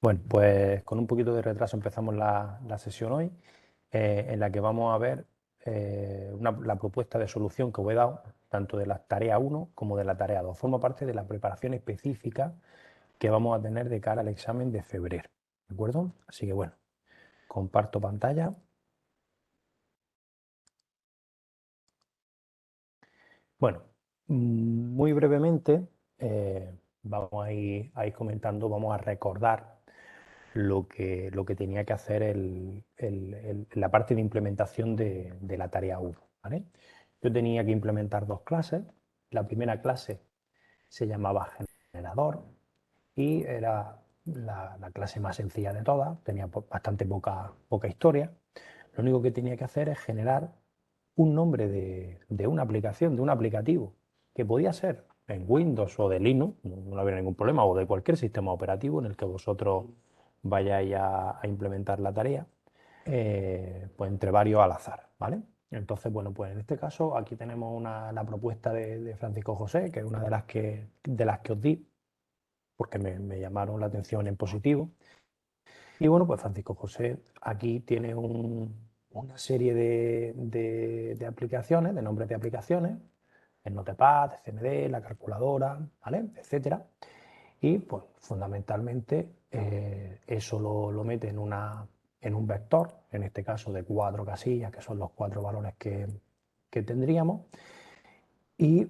Bueno, pues con un poquito de retraso empezamos la sesión hoy, en la que vamos a ver la propuesta de solución que os he dado, tanto de la tarea 1 como de la tarea 2. Forma parte de la preparación específica que vamos a tener de cara al examen de febrero, ¿de acuerdo? Así que bueno, comparto pantalla. Bueno, muy brevemente vamos a ir comentando, vamos a recordar lo que tenía que hacer la parte de implementación de la tarea 1, ¿vale? Yo tenía que implementar dos clases. La primera clase se llamaba generador y era la clase más sencilla de todas, tenía bastante poca historia. Lo único que tenía que hacer es generar un nombre de una aplicación, de un aplicativo, que podía ser en Windows o de Linux, no había ningún problema, o de cualquier sistema operativo en el que vosotros vayáis a implementar la tarea, pues entre varios al azar, ¿vale? Entonces, bueno, pues en este caso aquí tenemos la propuesta de Francisco José, que es una de las que os di, porque me llamaron la atención en positivo. Y bueno, pues Francisco José aquí tiene una serie de aplicaciones, de nombres de aplicaciones, el Notepad, el CMD, la calculadora, ¿vale? Etcétera. Y pues fundamentalmente eso lo mete en un vector, en este caso de 4 casillas, que son los 4 valores que tendríamos, y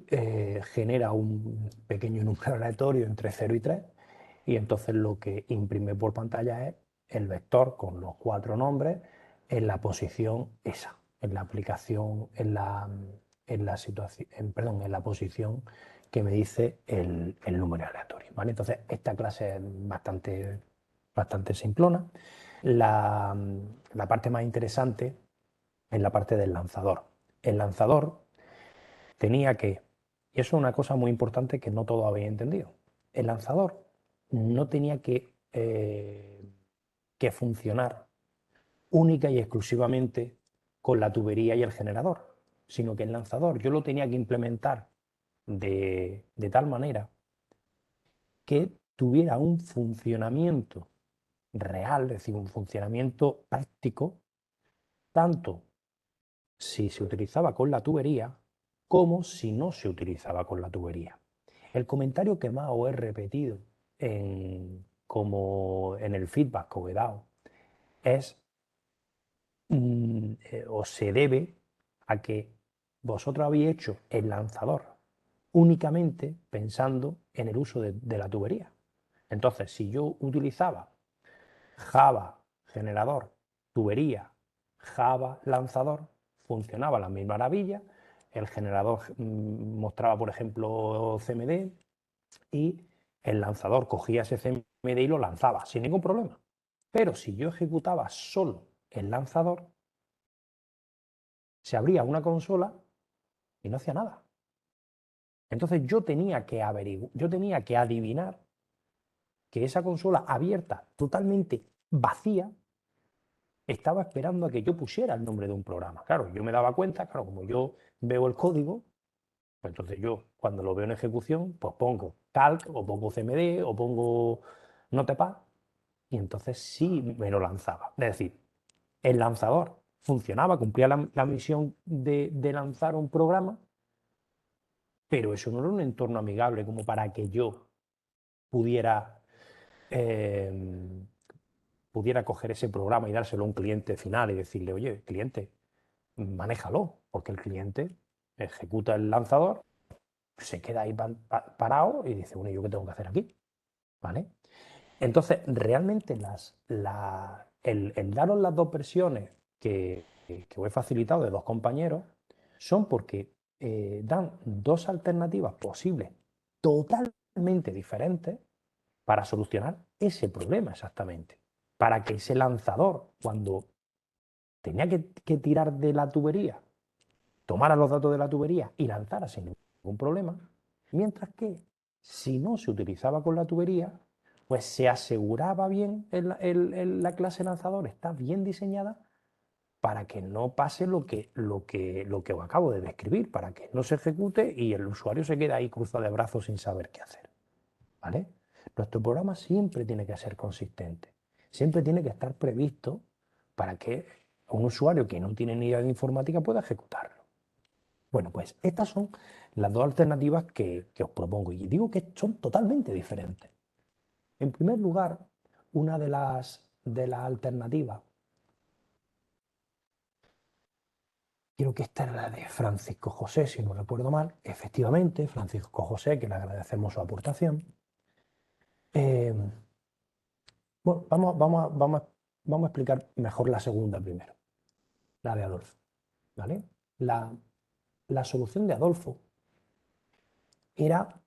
genera un pequeño número aleatorio entre 0 y 3, y entonces lo que imprime por pantalla es el vector con los 4 nombres en la posición esa, en la aplicación, en la situación, perdón, en la posición que me dice el número aleatorio, ¿vale? Entonces esta clase es bastante simplona. La parte más interesante es la parte del lanzador. El lanzador tenía que, y eso es una cosa muy importante que no todos habéis entendido, el lanzador no tenía que funcionar única y exclusivamente con la tubería y el generador, sino que el lanzador yo lo tenía que implementar de tal manera que tuviera un funcionamiento real, es decir, un funcionamiento práctico, tanto si se utilizaba con la tubería como si no se utilizaba con la tubería. El comentario que más os he repetido como en el feedback que os he dado es, o se debe a que vosotros habéis hecho el lanzador únicamente pensando en el uso de la tubería. Entonces, si yo utilizaba Java generador, tubería, Java lanzador, funcionaba la misma maravilla. El generador mostraba, por ejemplo, CMD, y el lanzador cogía ese CMD y lo lanzaba sin ningún problema. Pero si yo ejecutaba solo el lanzador, se abría una consola y no hacía nada. Entonces yo tenía que adivinar que esa consola abierta, totalmente vacía, estaba esperando a que yo pusiera el nombre de un programa. Claro, yo me daba cuenta, claro, como yo veo el código, pues entonces yo cuando lo veo en ejecución, pues pongo calc o pongo cmd o pongo notepad, y entonces sí me lo lanzaba. Es decir, el lanzador funcionaba, cumplía la misión de lanzar un programa, pero eso no era un entorno amigable como para que yo pudiera, eh, pudiera coger ese programa y dárselo a un cliente final y decirle, oye, cliente, manéjalo, porque el cliente ejecuta el lanzador, se queda ahí parado y dice, bueno, ¿yo qué tengo que hacer aquí? ¿Vale? Entonces, realmente el daros las dos versiones que os he facilitado de dos compañeros son porque dan dos alternativas posibles totalmente diferentes para solucionar ese problema exactamente. Para que ese lanzador, cuando tenía que tirar de la tubería, tomara los datos de la tubería y lanzara sin ningún problema, mientras que si no se utilizaba con la tubería, pues se aseguraba bien la clase lanzador, está bien diseñada para que no pase lo que os acabo de describir, para que no se ejecute y el usuario se quede ahí cruzado de brazos sin saber qué hacer, ¿vale? Nuestro programa siempre tiene que ser consistente, siempre tiene que estar previsto para que un usuario que no tiene ni idea de informática pueda ejecutarlo. Bueno, pues estas son las dos alternativas que os propongo y digo que son totalmente diferentes. En primer lugar, una de las alternativas, creo que esta era la de Francisco José, si no recuerdo mal, efectivamente, Francisco José, que le agradecemos su aportación. Eh, bueno, vamos a explicar mejor la segunda primero, la de Adolfo, ¿vale? La, la solución de Adolfo era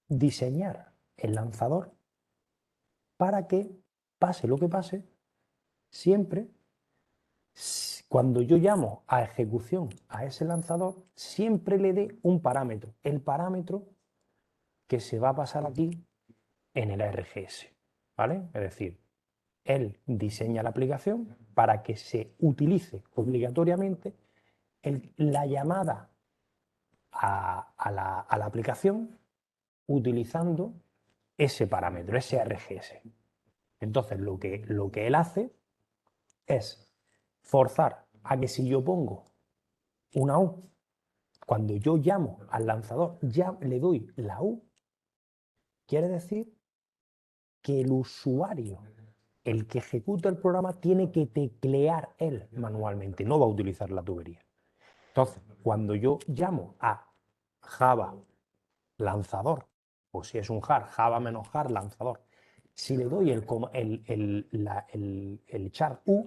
diseñar el lanzador para que, pase lo que pase, siempre, cuando yo llamo a ejecución a ese lanzador, siempre le dé un parámetro, el parámetro que se va a pasar aquí en el ARGS, ¿vale? Es decir, él diseña la aplicación para que se utilice obligatoriamente la llamada a la aplicación utilizando ese parámetro, ese ARGS. Entonces, lo que él hace es forzar a que si yo pongo una U, cuando yo llamo al lanzador, ya le doy la U, quiere decir que el usuario, el que ejecuta el programa, tiene que teclear él manualmente, no va a utilizar la tubería. Entonces, cuando yo llamo a Java lanzador, o si es un jar, Java menos jar lanzador, si le doy el char U,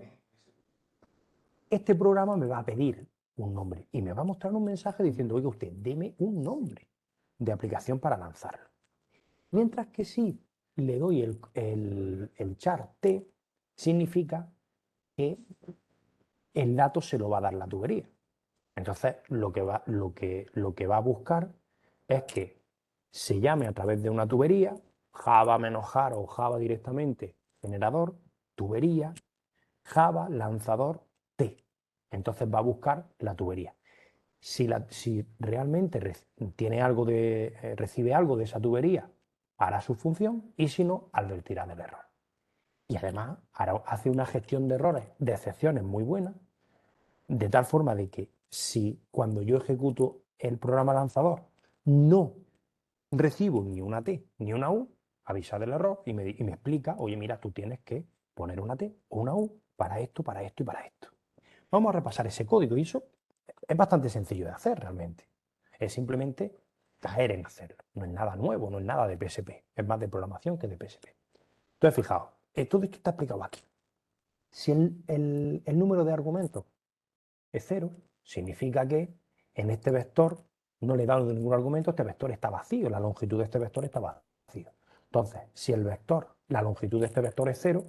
este programa me va a pedir un nombre y me va a mostrar un mensaje diciendo, oiga usted, deme un nombre de aplicación para lanzarlo. Mientras que si le doy el char T, significa que el dato se lo va a dar la tubería. Entonces, lo que va a buscar es que se llame a través de una tubería, Java menos jar o Java directamente, generador, tubería, Java, lanzador, T. Entonces va a buscar la tubería. Si realmente recibe algo de esa tubería, hará su función y si no, advertirá del error. Y además hace una gestión de errores, de excepciones muy buena, de tal forma de que si cuando yo ejecuto el programa lanzador no recibo ni una T ni una U, avisa del error y me explica, oye, mira, tú tienes que poner una T o una U para esto, para esto y para esto. Vamos a repasar ese código y eso es bastante sencillo de hacer realmente. Es simplemente caer en hacerlo. No es nada nuevo, no es nada de PSP. Es más de programación que de PSP. Entonces, fijaos, todo esto está explicado aquí. Si el número de argumentos es cero, significa que en este vector no le he dado ningún argumento, este vector está vacío, la longitud de este vector está vacío. Entonces, si la longitud de este vector es cero,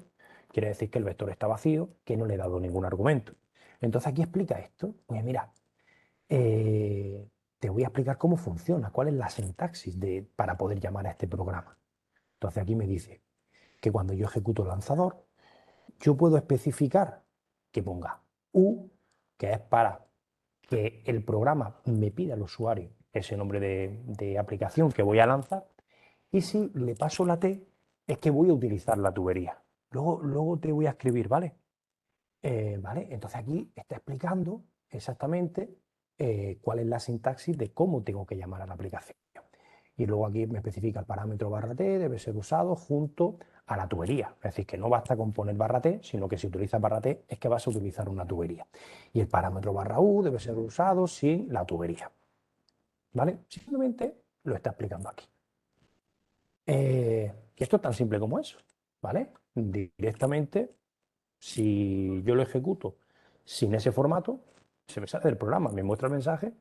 quiere decir que el vector está vacío, que no le he dado ningún argumento. Entonces aquí explica esto. Pues mira, te voy a explicar cómo funciona, cuál es la sintaxis para poder llamar a este programa. Entonces aquí me dice que cuando yo ejecuto el lanzador, yo puedo especificar que ponga U, que es para que el programa me pida al usuario ese nombre de aplicación que voy a lanzar, y si le paso la T, es que voy a utilizar la tubería. Luego te voy a escribir, ¿vale? ¿Vale? Entonces aquí está explicando exactamente cuál es la sintaxis de cómo tengo que llamar a la aplicación. Y luego aquí me especifica el parámetro barra T, debe ser usado junto a la tubería. Es decir, que no basta con poner barra T, sino que si utilizas barra T es que vas a utilizar una tubería. Y el parámetro barra U debe ser usado sin la tubería. ¿Vale? Simplemente lo está explicando aquí. Y esto es tan simple como eso. ¿Vale? Directamente, si yo lo ejecuto sin ese formato, se me sale del programa, me muestra el mensaje,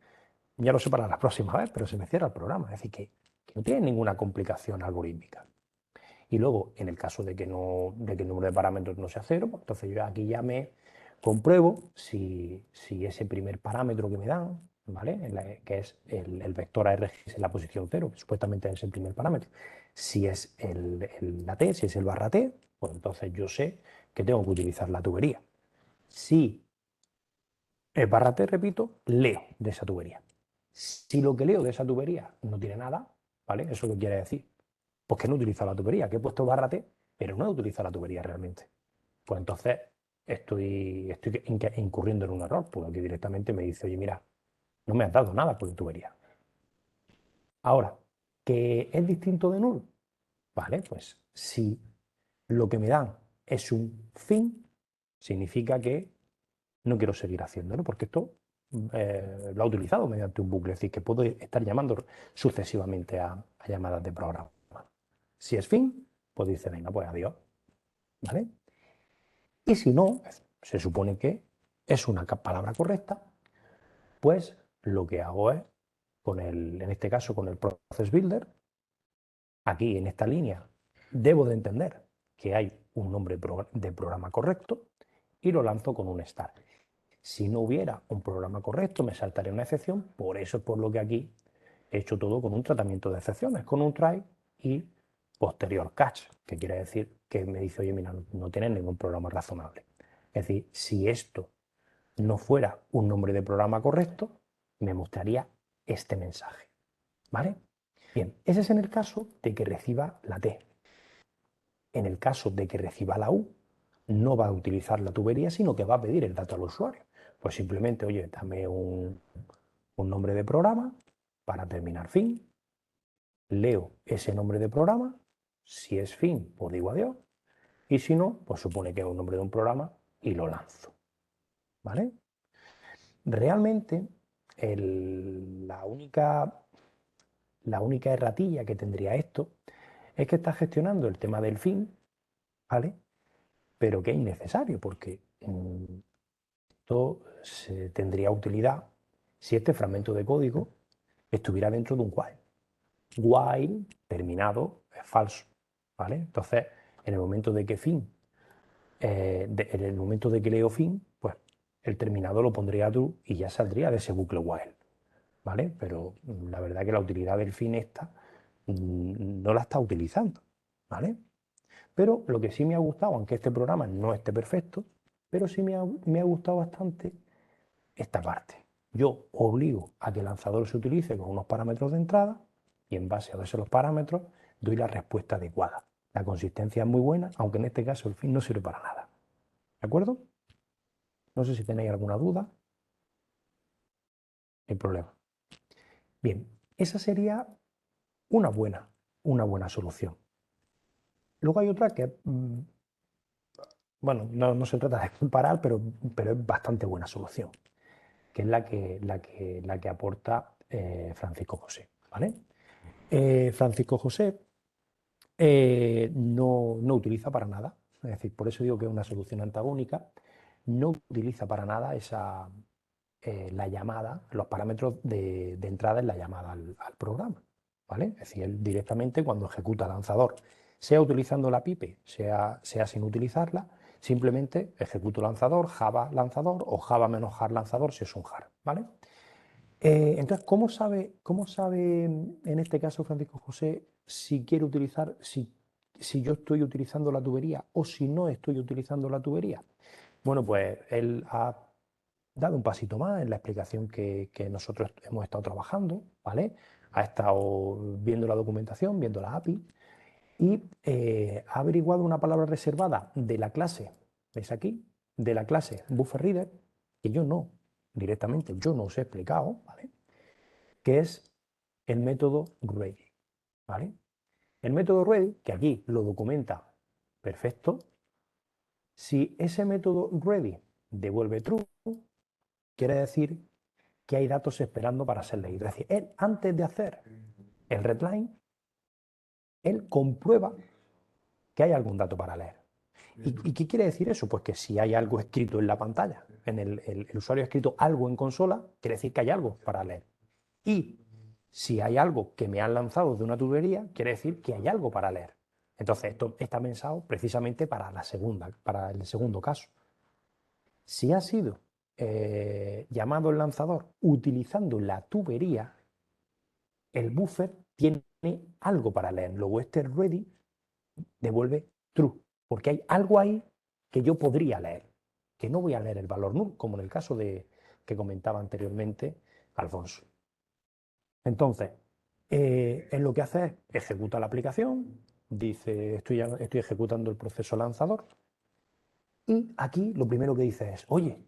ya lo sé para la próxima vez, pero se me cierra el programa. Es decir, que no tiene ninguna complicación algorítmica. Y luego, en el caso de que el número de parámetros no sea cero, pues entonces yo aquí ya me compruebo si ese primer parámetro que me dan, ¿vale? Que es el vector ARGS en la posición cero, que supuestamente es el primer parámetro, si es la T, si es el barra T, pues entonces yo sé que tengo que utilizar la tubería. Si es barra T, repito, leo de esa tubería. Si lo que leo de esa tubería no tiene nada, ¿vale? ¿Eso qué quiere decir? Pues que no utiliza la tubería, que he puesto barra T, pero no he utilizado la tubería realmente. Pues entonces estoy incurriendo en un error, porque aquí directamente me dice, oye, mira, no me has dado nada por la tubería. Ahora, ¿que es distinto de null? Vale, pues si lo que me dan es un fin, significa que no quiero seguir haciéndolo, porque esto lo ha utilizado mediante un bucle, es decir, que puedo estar llamando sucesivamente a llamadas de programa. Si es fin, pues dice, venga, pues adiós, ¿vale? Y si no, se supone que es una palabra correcta, pues lo que hago es, en este caso con el Process Builder, aquí en esta línea, debo de entender que hay un nombre de programa correcto y lo lanzo con un start. Si no hubiera un programa correcto, me saltaría una excepción, por eso es por lo que aquí he hecho todo con un tratamiento de excepciones, con un try y posterior catch, que quiere decir que me dice, oye, mira, no tienes ningún programa razonable. Es decir, si esto no fuera un nombre de programa correcto, me mostraría este mensaje. ¿Vale? Bien, ese es en el caso de que reciba la T. En el caso de que reciba la U, no va a utilizar la tubería, sino que va a pedir el dato al usuario. Pues simplemente, oye, dame un nombre de programa para terminar fin, leo ese nombre de programa, si es fin, pues digo adiós, y si no, pues supone que es un nombre de un programa y lo lanzo. ¿Vale? Realmente, la única erratilla que tendría esto es que está gestionando el tema del fin, ¿vale? Pero que es innecesario porque esto tendría utilidad si este fragmento de código estuviera dentro de un while. While terminado es falso, ¿vale? Entonces, en el momento de que fin, en el momento de que leo fin, pues el terminado lo pondría true y ya saldría de ese bucle while, ¿vale? Pero la verdad que la utilidad del fin esta no la está utilizando, ¿vale? Pero lo que sí me ha gustado, aunque este programa no esté perfecto, pero sí me ha gustado bastante esta parte. Yo obligo a que el lanzador se utilice con unos parámetros de entrada y en base a esos parámetros doy la respuesta adecuada. La consistencia es muy buena, aunque en este caso el fin no sirve para nada. ¿De acuerdo? No sé si tenéis alguna duda. No hay problema. Bien, esa sería una buena solución. Luego hay otra que, bueno, no se trata de comparar, pero es bastante buena solución, que es la que aporta Francisco José. ¿Vale? Francisco José no utiliza para nada, es decir, por eso digo que es una solución antagónica, no utiliza para nada la llamada, los parámetros de entrada en la llamada al programa. ¿Vale? Es decir, él directamente cuando ejecuta lanzador, sea utilizando la pipe, sea sin utilizarla, simplemente ejecuto lanzador, Java lanzador o Java menos jar lanzador si es un jar. ¿Vale? Entonces, ¿cómo sabe en este caso Francisco José si quiere utilizar, si yo estoy utilizando la tubería o si no estoy utilizando la tubería? Bueno, pues él ha dado un pasito más en la explicación que nosotros hemos estado trabajando, ¿vale? Ha estado viendo la documentación, viendo la API y ha averiguado una palabra reservada de la clase, ¿veis aquí? De la clase BufferReader, que directamente yo no os he explicado, ¿vale? Que es el método ready, ¿vale? El método ready, que aquí lo documenta perfecto, si ese método ready devuelve true, quiere decir que hay datos esperando para ser leídos. Es decir, él antes de hacer el readline, él comprueba que hay algún dato para leer. ¿Y qué quiere decir eso? Pues que si hay algo escrito en la pantalla, el usuario ha escrito algo en consola, quiere decir que hay algo para leer. Y si hay algo que me han lanzado de una tubería, quiere decir que hay algo para leer. Entonces, esto está pensado precisamente para para el segundo caso. Si ha sido llamado el lanzador utilizando la tubería, el buffer tiene algo para leer. Luego este ready devuelve true, porque hay algo ahí que yo podría leer, que no voy a leer el valor null, como en el caso que comentaba anteriormente Alfonso. Entonces, En lo que hace es ejecuta la aplicación, dice estoy ejecutando el proceso lanzador y aquí lo primero que dice es, oye,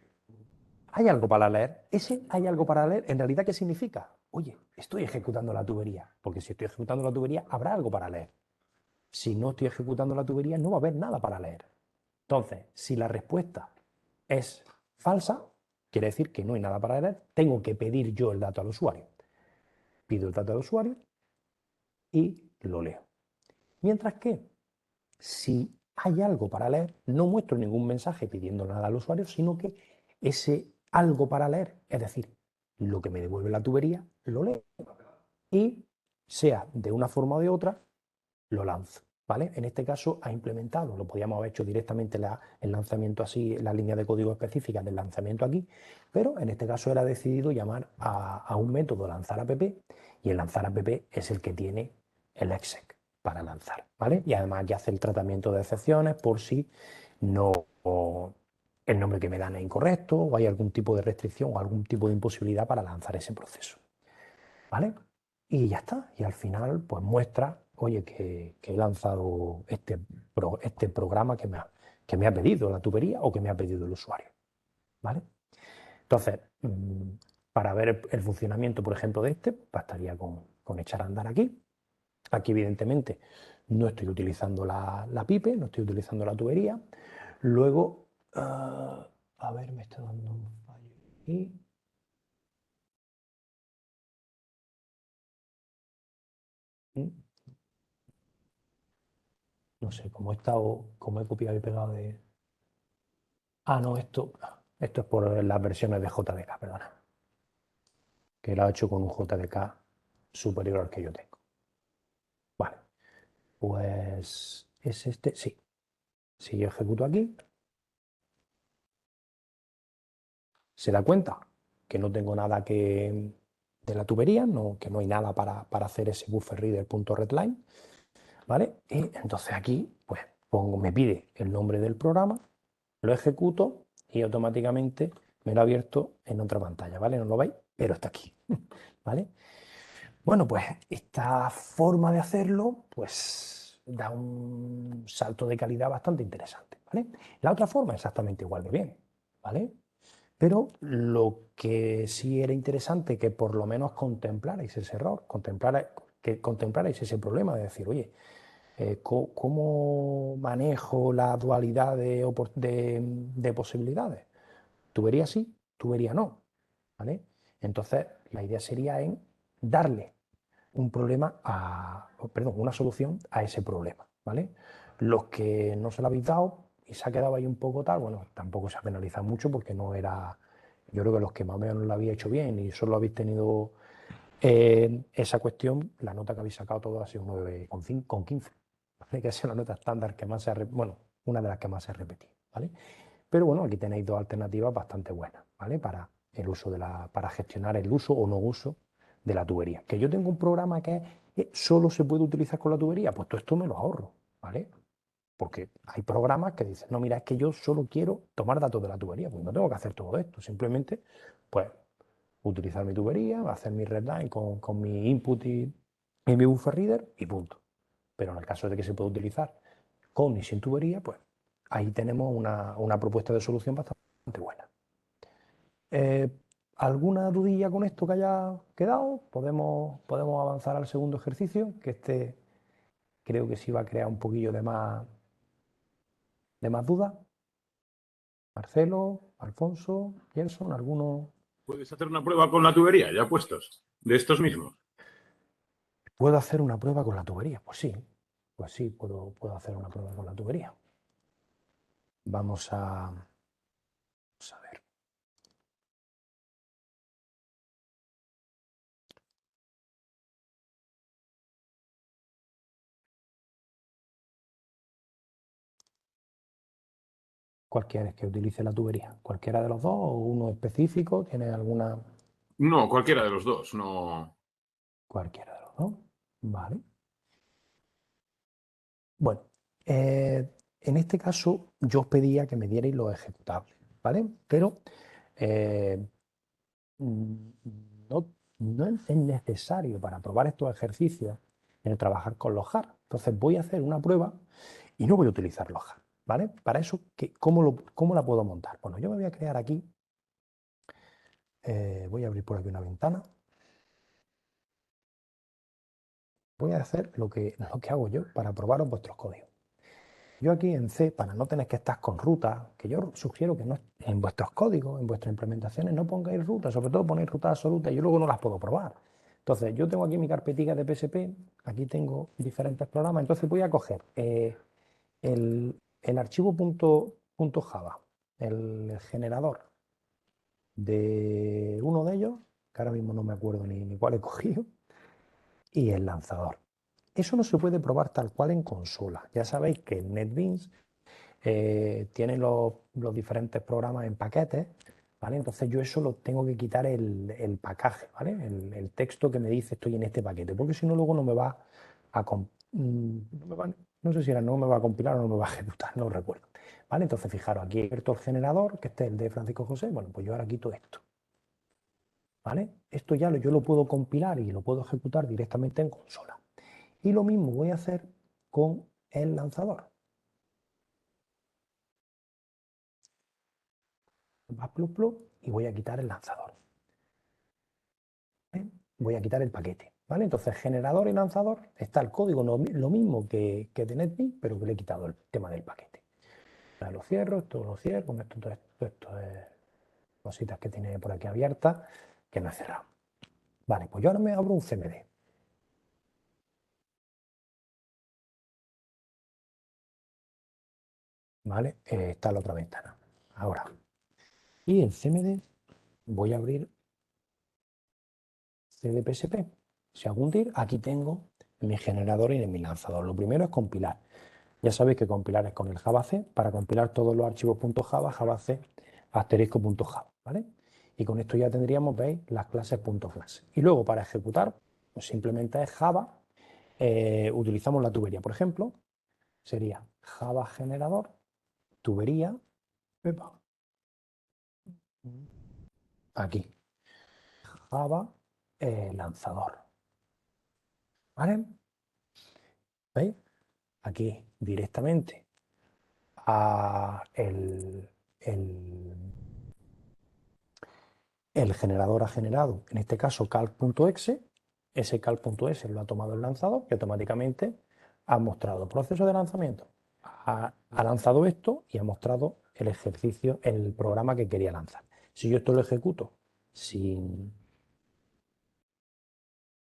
¿hay algo para leer? Ese hay algo para leer, ¿en realidad qué significa? Oye, estoy ejecutando la tubería, porque si estoy ejecutando la tubería habrá algo para leer. Si no estoy ejecutando la tubería no va a haber nada para leer. Entonces, si la respuesta es falsa, quiere decir que no hay nada para leer, tengo que pedir yo el dato al usuario. Pido el dato al usuario y lo leo. Mientras que si hay algo para leer, no muestro ningún mensaje pidiendo nada al usuario, sino que ese algo para leer, es decir, lo que me devuelve la tubería, lo leo. Y sea de una forma o de otra, lo lanzo. ¿Vale? En este caso ha implementado, lo podíamos haber hecho directamente el lanzamiento así, la línea de código específica del lanzamiento aquí, pero en este caso él ha decidido llamar a un método lanzar app y el lanzar app es el que tiene el exec para lanzar, ¿vale? Y además ya hace el tratamiento de excepciones por si no el nombre que me dan es incorrecto o hay algún tipo de restricción o algún tipo de imposibilidad para lanzar ese proceso. ¿Vale? Y ya está. Y al final, pues muestra, oye, que he lanzado este programa que me ha pedido la tubería o que me ha pedido el usuario. ¿Vale? Entonces, para ver el funcionamiento, por ejemplo, de este, bastaría con echar a andar aquí. Aquí, evidentemente, no estoy utilizando la pipe, no estoy utilizando la tubería. Luego, a ver, me está dando un fallo aquí. Mm, No sé, como he copiado y pegado de. Ah, no, esto es por las versiones de JDK, perdona. Que lo ha hecho con un JDK superior al que yo tengo. Vale, pues es este, sí. Si yo ejecuto aquí, se da cuenta que no tengo nada de la tubería, que no hay nada para hacer ese buffer reader.readline, ¿vale? Y entonces aquí, pues me pide el nombre del programa, lo ejecuto y automáticamente me lo ha abierto en otra pantalla, ¿vale? No lo veis, pero está aquí, ¿vale? Bueno, pues esta forma de hacerlo, pues da un salto de calidad bastante interesante, ¿vale? La otra forma exactamente igual de bien, ¿vale? Pero lo que sí era interesante que por lo menos contemplarais ese error, que contemplarais ese problema de decir, oye, ¿cómo manejo la dualidad de posibilidades? Tubería sí, tubería no, ¿vale? Entonces, la idea sería en darle un problema perdón, una solución a ese problema, ¿vale? Los que no se lo habéis dado y se ha quedado ahí un poco tal, bueno, tampoco se ha penalizado mucho porque no era, yo creo que los que más o menos lo habéis hecho bien y solo habéis tenido esa cuestión, la nota que habéis sacado todo ha sido un 9,15, ¿vale? Que es la nota estándar que más bueno, una de las que más se ha repetido, ¿vale? Pero bueno, aquí tenéis dos alternativas bastante buenas, ¿vale? Para el uso para gestionar el uso o no uso de la tubería. Que yo tengo un programa que solo se puede utilizar con la tubería, pues todo esto me lo ahorro, ¿vale? Porque hay programas que dicen, no, mira, es que yo solo quiero tomar datos de la tubería, pues no tengo que hacer todo esto, simplemente, pues, utilizar mi tubería, hacer mi redline con mi input y mi buffer reader y punto. Pero en el caso de que se pueda utilizar con y sin tubería, pues ahí tenemos una propuesta de solución bastante buena. Eh, ¿Alguna dudilla con esto que haya quedado? Podemos avanzar al segundo ejercicio, que este creo que sí va a crear un poquillo de más dudas. Marcelo, Alfonso, Gerson, ¿alguno? ¿Puedes hacer una prueba con la tubería ya puestos? De estos mismos. ¿Puedo hacer una prueba con la tubería? Pues sí, puedo hacer una prueba con la tubería. Vamos a ver. ¿Cuál quieres que utilice la tubería? ¿Cualquiera de los dos o uno específico? ¿Tiene alguna? No, cualquiera de los dos. No. Cualquiera de los dos. Vale. Bueno, en este caso yo os pedía que me dierais los ejecutables, ¿vale? Pero eh, mm, no no es necesario para probar estos ejercicios en trabajar con los JAR. Entonces voy a hacer una prueba y no voy a utilizar los JAR, ¿vale? Para eso, ¿cómo la puedo montar? Bueno, yo me voy a crear aquí, voy a abrir por aquí una ventana. Voy a hacer lo que hago yo para probaros vuestros códigos. Yo aquí en C, para no tener que estar con rutas, que yo sugiero que no, en vuestros códigos, en vuestras implementaciones, no pongáis rutas, sobre todo ponéis rutas absolutas, yo luego no las puedo probar. Entonces, yo tengo aquí mi carpetita de PSP, aquí tengo diferentes programas, entonces voy a coger el archivo .java, el generador de uno de ellos, que ahora mismo no me acuerdo ni cuál he cogido, y el lanzador. Eso no se puede probar tal cual en consola. Ya sabéis que en NetBeans tiene los diferentes programas en paquetes, ¿vale? Entonces yo eso lo tengo que quitar el pacaje, ¿vale? El texto que me dice estoy en este paquete, porque si no luego no me va a... no sé si era no me va a compilar o no me va a ejecutar, no recuerdo. ¿Vale? Entonces fijaros, aquí he abierto el generador, que este es el de Francisco José, bueno, pues yo ahora quito esto. ¿Vale? Esto ya yo lo puedo compilar y lo puedo ejecutar directamente en consola. Y lo mismo voy a hacer con el lanzador. Bash++ y voy a quitar el lanzador. ¿Vale? Voy a quitar el paquete. ¿Vale? Entonces, generador y lanzador está el código lo mismo que de NetBeans, pero que le he quitado el tema del paquete. Ahora lo cierro, esto lo cierro, con esto es cositas que tiene por aquí abiertas que no he cerrado. Vale, pues yo ahora me abro un CMD. ¿Vale? Está la otra ventana. Ahora, y en CMD voy a abrir CDPSP. Si hago un dir, aquí tengo mi generador y mi lanzador. Lo primero es compilar. Ya sabéis que compilar es con el JavaC. Para compilar todos los archivos .java, JavaC *.java, ¿vale? Y con esto ya tendríamos, veis, las clases .class. Y luego para ejecutar, pues simplemente es Java. Utilizamos la tubería, por ejemplo, sería Java generador, tubería, aquí, Java lanzador, ¿vale? ¿Veis? Aquí directamente a el generador ha generado, en este caso calc.exe, ese calc.exe lo ha tomado el lanzador y automáticamente ha mostrado proceso de lanzamiento. Ha lanzado esto y ha mostrado el ejercicio, el programa que quería lanzar. Si yo esto lo ejecuto sin,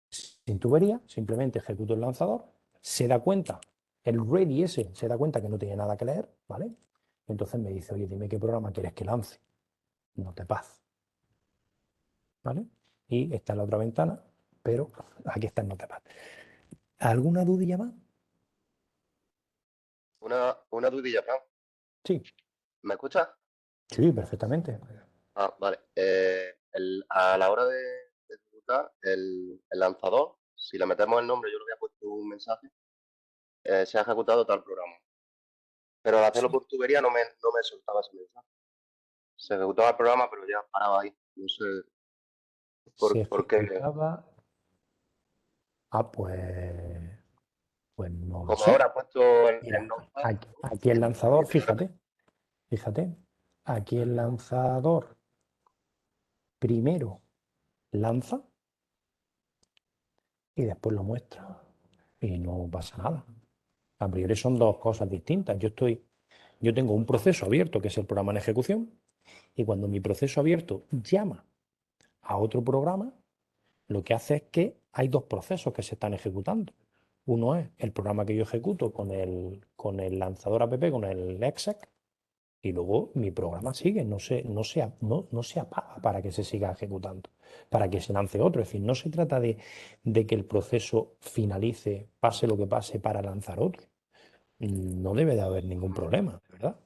sin tubería, simplemente ejecuto el lanzador, se da cuenta, el ready ese se da cuenta que no tiene nada que leer, ¿vale? Entonces me dice, oye, dime qué programa quieres que lance. Notepad, ¿vale? Y está en la otra ventana, pero aquí está el Notepad. ¿Alguna dudilla más? Una dudilla, Fran. Sí, ¿Me escuchas? sí, perfectamente. Ah, vale. A la hora de ejecutar el lanzador, si le metemos el nombre, yo le había puesto un mensaje, se ha ejecutado tal programa. Pero al hacerlo Sí, por tubería no me soltaba ese mensaje. Se ejecutaba el programa, pero ya paraba ahí. No sé se por qué. ejecutaba. Ah, pues no lo Como sé. ahora he puesto el Mira, Notepad, aquí el lanzador, fíjate, aquí el lanzador primero lanza y después lo muestra. Y no pasa nada. A priori son dos cosas distintas. Yo tengo un proceso abierto que es el programa en ejecución y cuando mi proceso abierto llama a otro programa, lo que hace es que hay dos procesos que se están ejecutando. Uno es el programa que yo ejecuto con el lanzador app, con el exec, y luego mi programa sigue, no se apaga para que se siga ejecutando, para que se lance otro. Es decir, no se trata de que el proceso finalice, pase lo que pase, para lanzar otro. No debe de haber ningún problema, ¿verdad?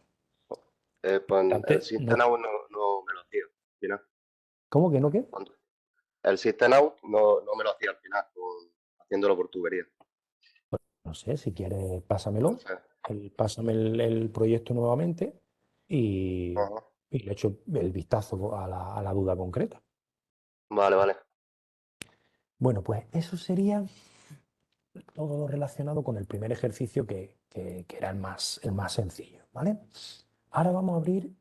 pues el Antes, System Out no me lo hacía al final. ¿cómo que no qué? El System Out no me lo hacía al final, haciéndolo por tubería. No sé, si quieres, pásamelo, Entonces, pásame el proyecto nuevamente y, ajá. y le echo el vistazo a la duda concreta. Vale, vale. Bueno, pues eso sería todo lo relacionado con el primer ejercicio que era el más sencillo, ¿vale? Ahora vamos a abrir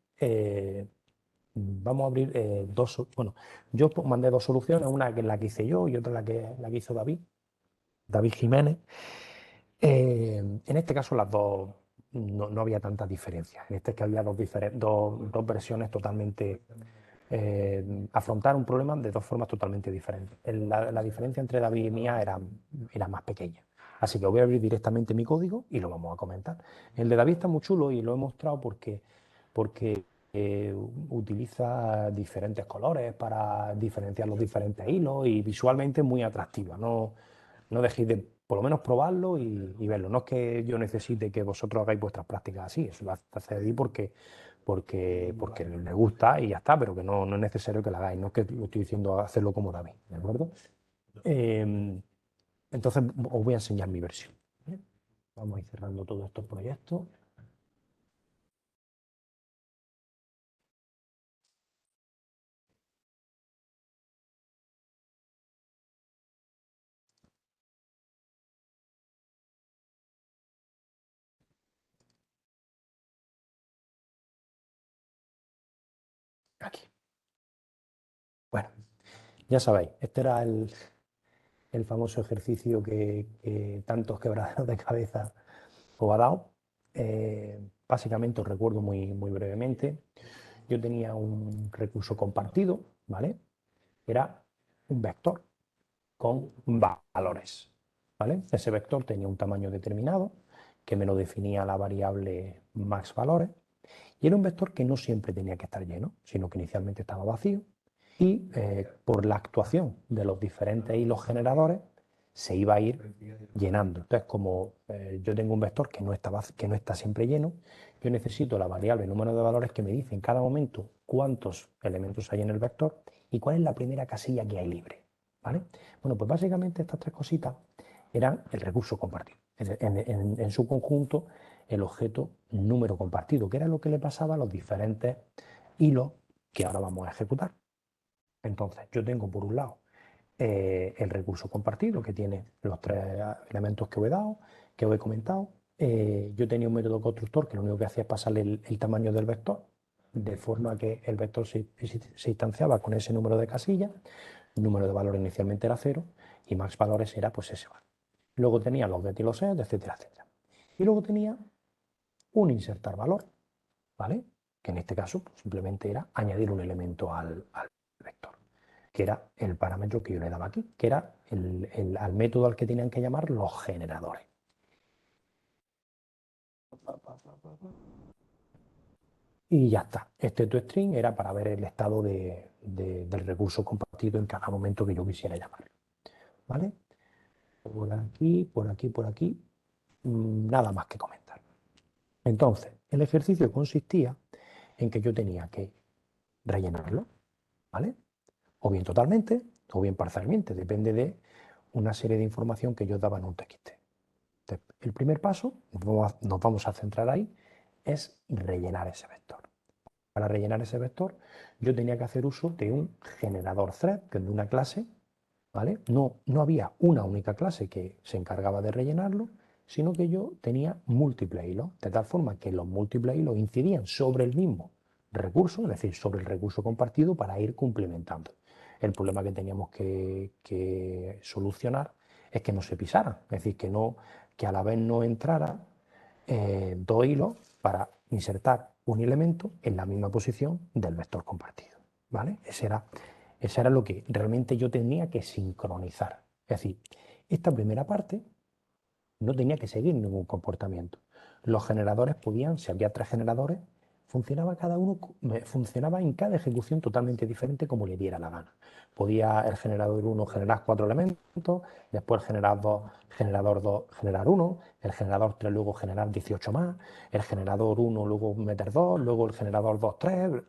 bueno, yo mandé dos soluciones, una que es la que hice yo y otra la que hizo David Jiménez. En este caso las dos no había tanta diferencia. En este que había dos versiones totalmente, afrontar un problema de dos formas totalmente diferentes. La diferencia entre David y mía era más pequeña. Así que voy a abrir directamente mi código y lo vamos a comentar. El de David está muy chulo y lo he mostrado porque utiliza diferentes colores para diferenciar los diferentes hilos y visualmente es muy atractiva. No dejéis de por lo menos probarlo y verlo. No es que yo necesite que vosotros hagáis vuestras prácticas así, eso lo hace ahí porque le gusta y ya está, pero que no es necesario que lo hagáis. No es que lo estoy diciendo hacerlo como David, ¿de acuerdo? Entonces os voy a enseñar mi versión. ¿Vale? Vamos a ir cerrando todos estos proyectos. Aquí. Bueno, ya sabéis, este era el famoso ejercicio que tantos quebraderos de cabeza os ha dado. Básicamente os recuerdo muy brevemente. Yo tenía un recurso compartido, ¿vale? Era un vector con valores, ¿vale? Ese vector tenía un tamaño determinado que me lo definía la variable max valores y era un vector que no siempre tenía que estar lleno, sino que inicialmente estaba vacío y por la actuación de los diferentes hilos generadores se iba a ir llenando. Entonces, como yo tengo un vector que no está siempre lleno, yo necesito la variable número de valores que me dice en cada momento cuántos elementos hay en el vector y cuál es la primera casilla que hay libre. ¿Vale? Bueno, pues básicamente estas tres cositas eran el recurso compartido. En su conjunto, el objeto número compartido, que era lo que le pasaba a los diferentes hilos que ahora vamos a ejecutar. Entonces, yo tengo por un lado el recurso compartido, que tiene los tres elementos que os he dado, que os he comentado. Yo tenía un método constructor que lo único que hacía es pasarle el tamaño del vector, de forma que el vector se instanciaba con ese número de casillas. El número de valores inicialmente era 0 y max valores era pues ese valor. Luego tenía los get y los set, etcétera, etcétera. Y luego tenía un insertar valor, ¿vale? Que en este caso pues, simplemente era añadir un elemento al vector, que era el parámetro que yo le daba aquí, que era al método al que tenían que llamar los generadores. Y ya está. Este toString era para ver el estado del recurso compartido en cada momento que yo quisiera llamarlo. ¿Vale? Por aquí, por aquí, por aquí. Nada más que comentar. Entonces, el ejercicio consistía en que yo tenía que rellenarlo, ¿vale? O bien totalmente, o bien parcialmente, depende de una serie de información que yo daba en un TXT. Entonces, el primer paso, nos vamos a centrar ahí, es rellenar ese vector. Para rellenar ese vector, yo tenía que hacer uso de un generador thread, que es de una clase, ¿vale? No había una única clase que se encargaba de rellenarlo, sino que yo tenía múltiples hilos, de tal forma que los múltiples hilos incidían sobre el mismo recurso, es decir, sobre el recurso compartido para ir complementando. El problema que teníamos que solucionar es que no se pisaran, es decir, que a la vez no entrara dos hilos para insertar un elemento en la misma posición del vector compartido, ¿vale? Ese era lo que realmente yo tenía que sincronizar. Es decir, esta primera parte no tenía que seguir ningún comportamiento. Los generadores podían, si había tres generadores, funcionaba en cada ejecución totalmente diferente como le diera la gana. Podía el generador 1 generar 4 elementos, después el generador 2 generar 1, el generador 3 luego generar 18 más, el generador 1 luego meter 2, luego el generador 2, 3.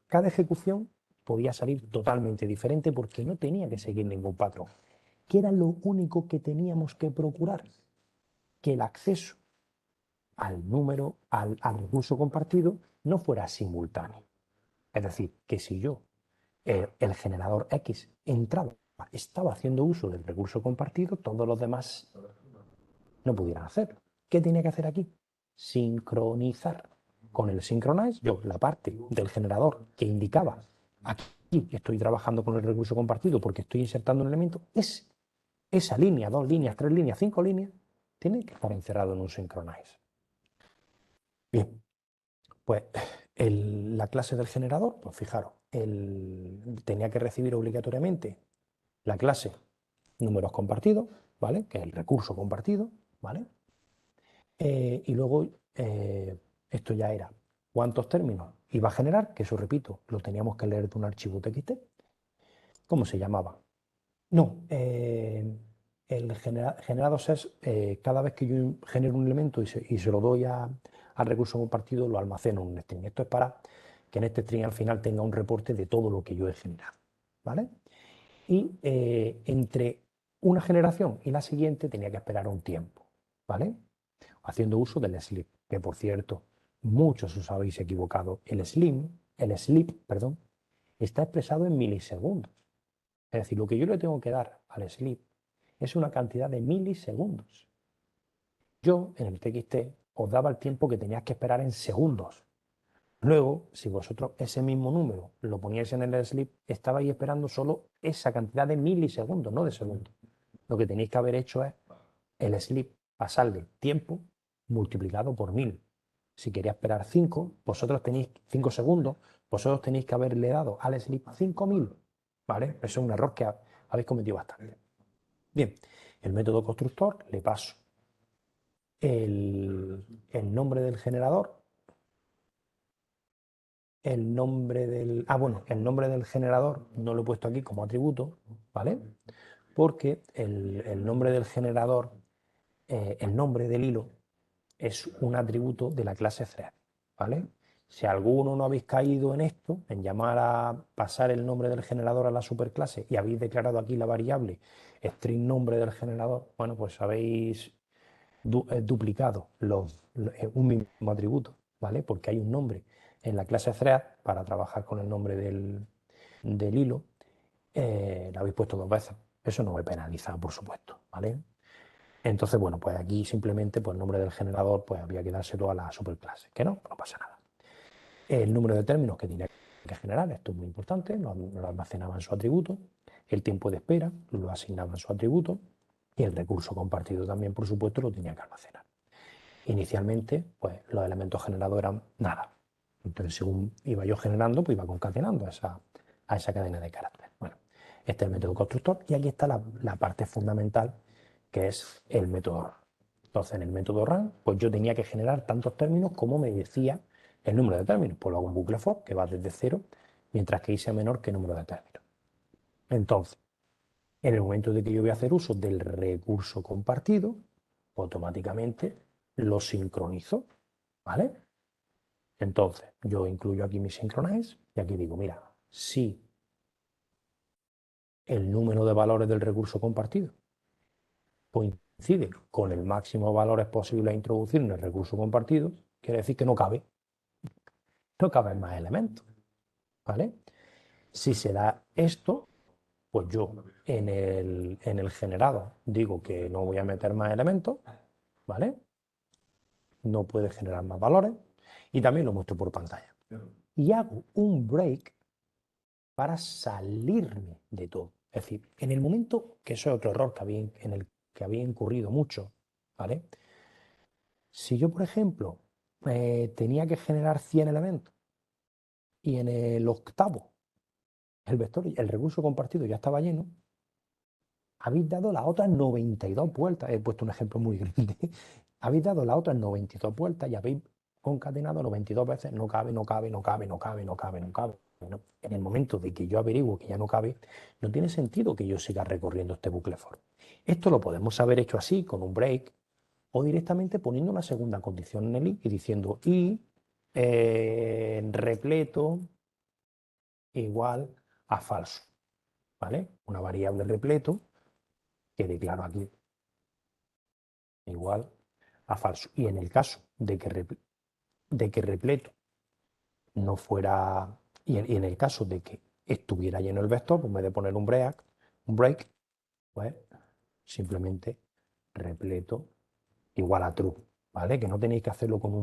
Cada ejecución podía salir totalmente diferente porque no tenía que seguir ningún patrón. ¿Qué era lo único que teníamos que procurar? Que el acceso al recurso compartido no fuera simultáneo. Es decir, que si yo, el generador X, entraba estaba haciendo uso del recurso compartido, todos los demás no pudieran hacerlo. ¿Qué tenía que hacer aquí? Sincronizar. Con el synchronize, yo la parte del generador que indicaba aquí estoy trabajando con el recurso compartido porque estoy insertando un elemento, esa línea, 2 líneas, 3 líneas, 5 líneas, tiene que estar encerrado en un synchronize. Bien, pues la clase del generador, pues fijaros, tenía que recibir obligatoriamente la clase números compartidos, ¿vale? Que es el recurso compartido, ¿vale? Y luego esto ya era cuántos términos iba a generar, que eso repito, lo teníamos que leer de un archivo TXT. ¿Cómo se llamaba? No, el generados es cada vez que yo genero un elemento y se lo doy al recurso compartido, lo almaceno en un string. Esto es para que en este string al final tenga un reporte de todo lo que yo he generado, ¿vale? Y entre una generación y la siguiente tenía que esperar un tiempo, ¿vale? Haciendo uso del sleep, que por cierto, muchos os habéis equivocado. El sleep, perdón, está expresado en milisegundos. Es decir, lo que yo le tengo que dar al sleep es una cantidad de milisegundos. Yo, en el TXT, os daba el tiempo que tenías que esperar en segundos. Luego, si vosotros ese mismo número lo poníais en el sleep, estabais esperando solo esa cantidad de milisegundos, no de segundos. Lo que tenéis que haber hecho es el sleep, pasarle tiempo multiplicado por 1000. Si quería esperar 5, vosotros tenéis 5 segundos, vosotros tenéis que haberle dado al sleep 5000. ¿Vale? Eso es un error que habéis cometido bastante. Bien, el método constructor le paso el nombre del generador, el nombre del generador no lo he puesto aquí como atributo, ¿vale? Porque el nombre del generador, el nombre del hilo, es un atributo de la clase thread, ¿vale? Si alguno no habéis caído en esto, en llamar a pasar el nombre del generador a la superclase y habéis declarado aquí la variable string nombre del generador, bueno, pues habéis duplicado un mismo atributo, ¿vale? Porque hay un nombre en la clase thread para trabajar con el nombre del hilo, lo habéis puesto 2 veces. Eso no me penaliza, por supuesto, ¿vale? Entonces, bueno, pues aquí simplemente pues el nombre del generador pues había que dárselo a la superclase, que no pasa nada. El número de términos que tenía que generar, esto es muy importante, lo almacenaba en su atributo, el tiempo de espera lo asignaba en su atributo y el recurso compartido también, por supuesto, lo tenía que almacenar. Inicialmente, pues los elementos generados eran nada. Entonces, según iba yo generando, pues iba concatenando a esa cadena de caracteres. Bueno, este es el método constructor y aquí está la parte fundamental, que es el método run. Entonces, en el método run, pues yo tenía que generar tantos términos como me decía el número de términos. Pues lo hago un bucle for que va desde 0, mientras que i sea menor que el número de términos. Entonces, en el momento de que yo voy a hacer uso del recurso compartido, automáticamente lo sincronizo, ¿vale? Entonces, yo incluyo aquí mi synchronize y aquí digo, mira, si el número de valores del recurso compartido coincide con el máximo de valores posibles a introducir en el recurso compartido, quiere decir que no caben más elementos, ¿vale? Si se da esto, pues yo en el generado digo que no voy a meter más elementos, ¿vale? No puede generar más valores y también lo muestro por pantalla. Y hago un break para salirme de todo. Es decir, en el momento, que eso es otro error en el que había incurrido mucho, ¿vale? Si yo, por ejemplo, tenía que generar 100 elementos y en el octavo el vector, el recurso compartido ya estaba lleno, habéis dado las otras 92 vueltas. He puesto un ejemplo muy grande. Habéis dado las otras 92 vueltas y habéis concatenado 92 veces, no cabe, no cabe, no cabe, no cabe, no cabe, no cabe. No. En el momento de que yo averiguo que ya no cabe, no tiene sentido que yo siga recorriendo este bucle for. Esto lo podemos haber hecho así, con un break, o directamente poniendo una segunda condición en el i y diciendo i repleto igual a falso, ¿vale? Una variable repleto que declaro aquí igual a falso. Y en el caso de que repleto no fuera, y en el caso de que estuviera lleno el vector, pues en vez de poner un break, un break, pues simplemente repleto igual a true, ¿vale? Que no tenéis que hacerlo con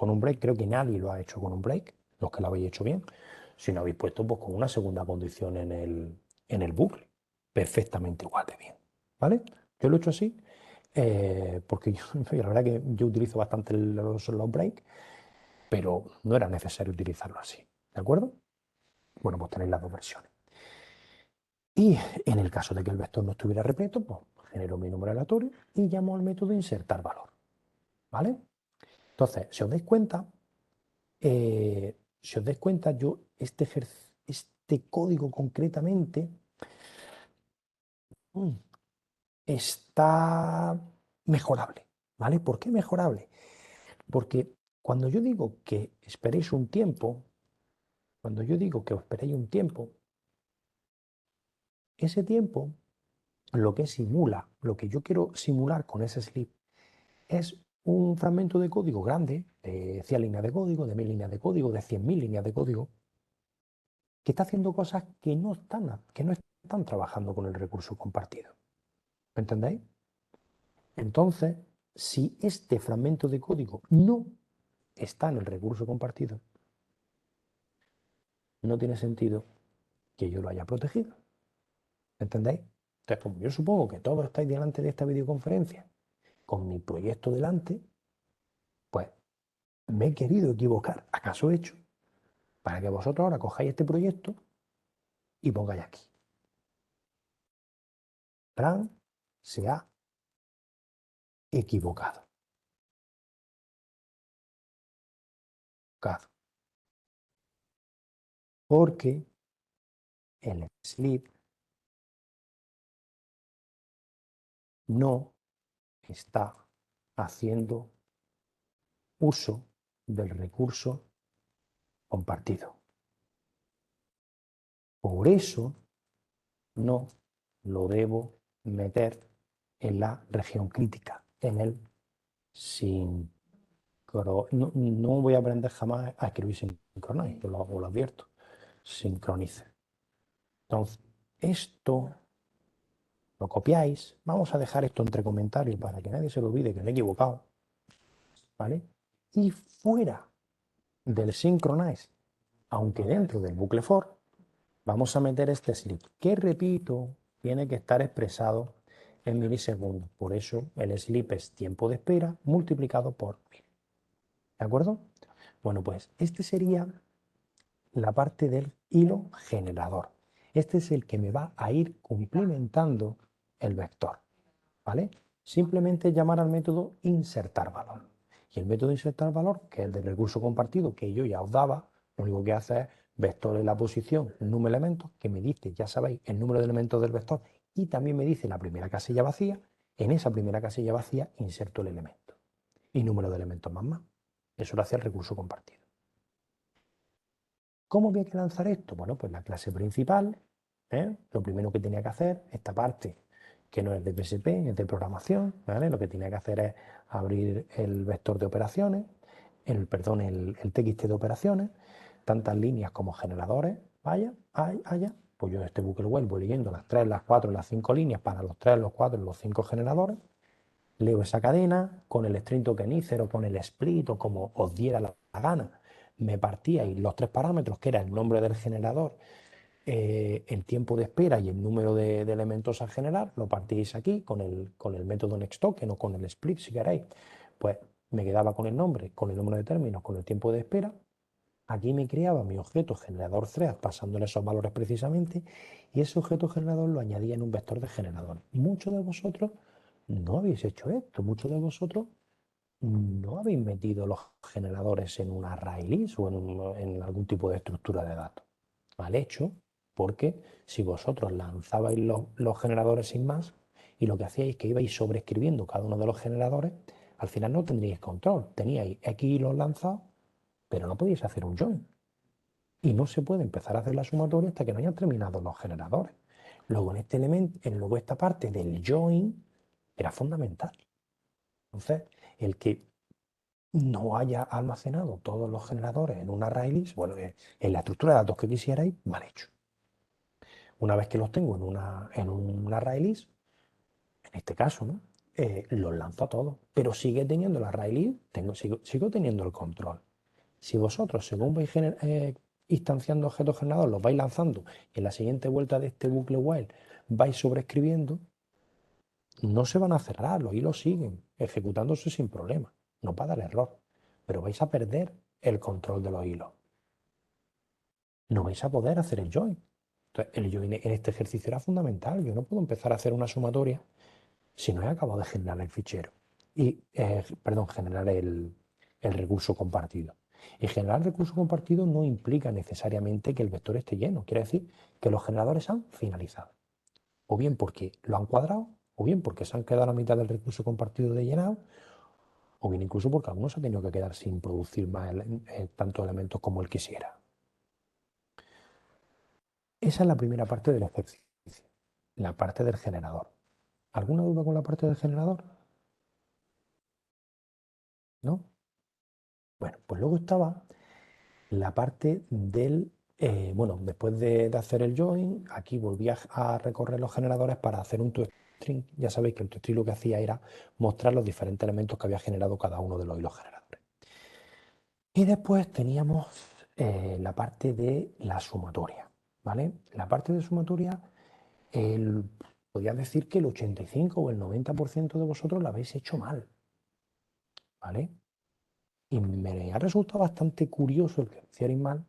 un break, creo que nadie lo ha hecho con un break, los que lo habéis hecho bien, si no habéis puesto pues con una segunda condición en el bucle, perfectamente igual de bien, ¿vale? Yo lo he hecho así, porque yo, la verdad que yo utilizo bastante los breaks, pero no era necesario utilizarlo así, ¿de acuerdo? Bueno, pues tenéis las dos versiones. Y en el caso de que el vector no estuviera repleto, pues genero mi número aleatorio y llamo al método insertar valor, ¿vale? Entonces, si os dais cuenta, yo este código concretamente mm, está mejorable, ¿vale? ¿Por qué mejorable? Porque cuando yo digo que esperéis un tiempo, cuando yo digo que os esperéis un tiempo, ese tiempo lo que simula, lo que yo quiero simular con ese slip es un fragmento de código grande, de 100 líneas de código, de 1000 líneas de código, de 100.000 líneas de código, que está haciendo cosas que no están trabajando con el recurso compartido. ¿Me entendéis? Entonces, si este fragmento de código no está en el recurso compartido, no tiene sentido que yo lo haya protegido. ¿Me entendéis? Entonces, como yo supongo que todos estáis delante de esta videoconferencia con mi proyecto delante, pues me he querido equivocar, acaso he hecho, para que vosotros ahora cojáis este proyecto y pongáis aquí. Fran se ha equivocado. Porque el sleep no está haciendo uso del recurso compartido. Por eso no lo debo meter en la región crítica, en el sincro. No voy a aprender jamás a escribir sincronize, os lo advierto. Sincronice. Entonces, esto lo copiáis. Vamos a dejar esto entre comentarios para que nadie se lo olvide que me he equivocado. ¿Vale? Y fuera del synchronize, aunque dentro del bucle for, vamos a meter este slip, que repito, tiene que estar expresado en milisegundos. Por eso el slip es tiempo de espera multiplicado por 1000. ¿De acuerdo? Bueno, pues este sería la parte del hilo generador. Este es el que me va a ir cumplimentando el vector, ¿vale? Simplemente llamar al método insertar valor. Y el método insertar valor, que es el del recurso compartido que yo ya os daba, lo único que hace es vector en la posición, número de elementos, que me dice, ya sabéis, el número de elementos del vector y también me dice la primera casilla vacía. En esa primera casilla vacía inserto el elemento y número de elementos más. Eso lo hace el recurso compartido. ¿Cómo voy a lanzar esto? Bueno, pues la clase principal, lo primero que tenía que hacer, esta parte que no es de PSP, es de programación, ¿vale? Lo que tenía que hacer es abrir el vector de operaciones, el TXT de operaciones, tantas líneas como generadores, haya, pues yo de este bucle while voy leyendo las 3, las 4, las 5 líneas para los 3, los 4 y los 5 generadores, leo esa cadena con el string tokenizer o con el split o como os diera la gana. Me partíais los tres parámetros, que era el nombre del generador, el tiempo de espera y el número de elementos a generar, lo partíais aquí con el método nextToken o con el split si queréis. Pues me quedaba con el nombre, con el número de términos, con el tiempo de espera. Aquí me creaba mi objeto generador thread pasándole esos valores precisamente y ese objeto generador lo añadía en un vector de generador. Muchos de vosotros no habéis hecho esto, muchos de vosotros no habéis metido los generadores en un array list o en algún tipo de estructura de datos. Mal hecho, porque si vosotros lanzabais los generadores sin más y lo que hacíais es que ibais sobreescribiendo cada uno de los generadores, al final no tendríais control. Teníais X hilos lanzados, pero no podíais hacer un join. Y no se puede empezar a hacer la sumatoria hasta que no hayan terminado los generadores. Luego, en este elemento, luego esta parte del join era fundamental. Entonces, el que no haya almacenado todos los generadores en un array list, bueno, en la estructura de datos que quisierais, mal hecho. Una vez que los tengo en un array list, en este caso, ¿no? Los lanzo a todos, pero sigue teniendo el array list, sigo teniendo el control. Si vosotros, según vais instanciando objetos generados, los vais lanzando y en la siguiente vuelta de este bucle while vais sobreescribiendo, no se van a cerrar, los hilos siguen ejecutándose sin problema, no va a dar error, pero vais a perder el control de los hilos. No vais a poder hacer el join. Entonces, el join en este ejercicio era fundamental. Yo no puedo empezar a hacer una sumatoria si no he acabado de generar el fichero. Perdón, generar el recurso compartido. Y generar recurso compartido no implica necesariamente que el vector esté lleno. Quiere decir que los generadores han finalizado. O bien porque lo han cuadrado, o bien porque se han quedado a la mitad del recurso compartido de llenado, o bien incluso porque algunos se ha tenido que quedar sin producir más tantos elementos como él quisiera. Esa es la primera parte del ejercicio, la parte del generador. ¿Alguna duda con la parte del generador? ¿No? Bueno, pues luego estaba la parte del, bueno, después de hacer el join, aquí volví a recorrer los generadores para hacer un toString. Ya sabéis que el toString lo que hacía era mostrar los diferentes elementos que había generado cada uno de los hilos generadores. Y después teníamos la parte de la sumatoria, ¿vale? La parte de sumatoria, podría decir que el 85 o el 90% de vosotros la habéis hecho mal, ¿vale? Y me ha resultado bastante curioso el que lo hicierais mal,